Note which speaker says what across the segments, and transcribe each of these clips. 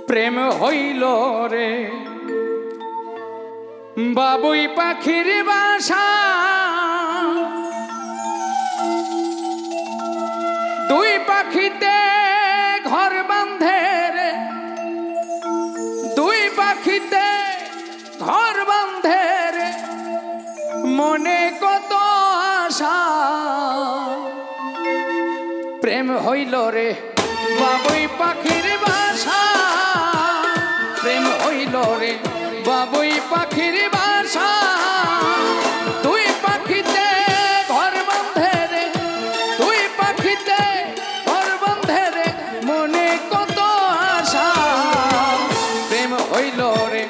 Speaker 1: প্রেম হইল রে বাবুই পাখির বাসা দুই পাখিতে ঘর বাঁধে রে দুই পাখিতে ঘর বাঁধে রে মনে কত আশা প্রেম হইল রে বাবুই পাখির বাসা প্রেম হইল রে বাবুই পাখির বাসা দুই পাখিতে ঘর বাঁধে রে দুই পাখিতে ঘর বাঁধে রে মনে কত আশা প্রেম হইল রে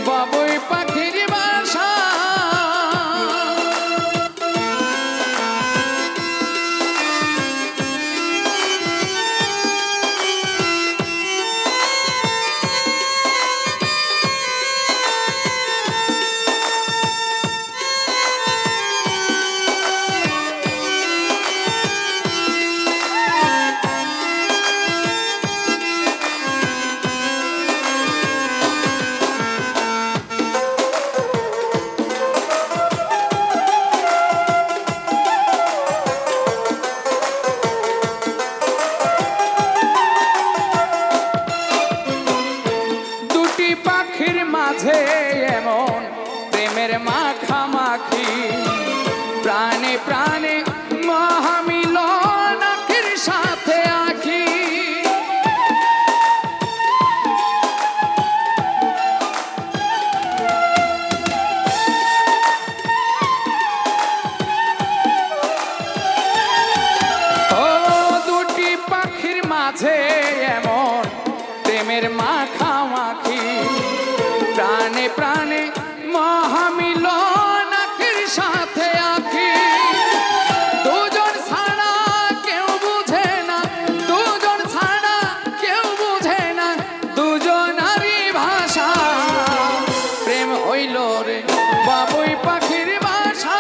Speaker 1: বাবুই পাখির বাসা পাখির মাঝে এমন প্রেমের মাখামাখি প্রাণে প্রাণে মহামিলন আখির সাথে আখি ও দুটি পাখির মাঝে এমন প্রেমের মাখামাখি প্রাণে প্রাণে মহামিলন আখির সাথে আখি দুজন ছাড়া কেউ বুঝে না দুজন ছাড়া কেউ বুঝে না দুজনারই ভাষা প্রেম হইল রে বাবুই পাখির বাসা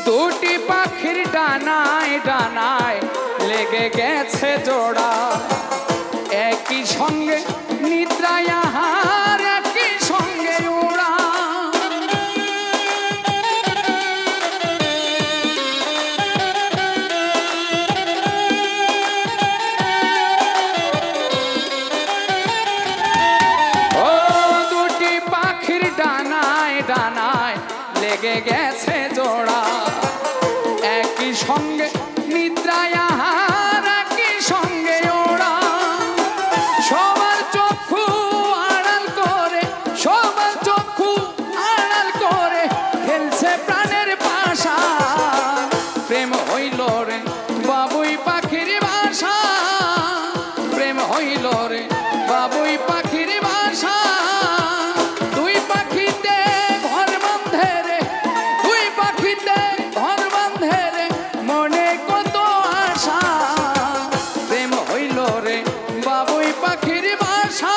Speaker 1: দুটি পাখির ডানায় ডানায় লেগে গেছে জোড়া একই সঙ্গে নিদ্রায় আহার একই সঙ্গে উড়া ও দুটি পাখির ডানায় ডানায় লেগে গেছে জোড়া একই সঙ্গে নিদ্রায় আহার একই সঙ্গে ওড়া সবার চক্ষু আড়াল করে সবার চক্ষু আড়াল করে খেলছে প্রাণের পাশা প্রেম হইল রে বাবুই পাখির বাসা প্রেম হইল রে বাবুই পাখির বাসা দুই পাখিতে ঘর বাঁধে রে দুই পাখিতে ঘর বাঁধে রে মনে কত আশা প্রেম হইল রে বাবুই পাখির বাসা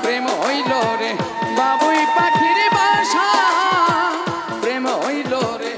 Speaker 1: প্রেম হইল রে বাবুই পাখির বাসা প্রেম হইল রে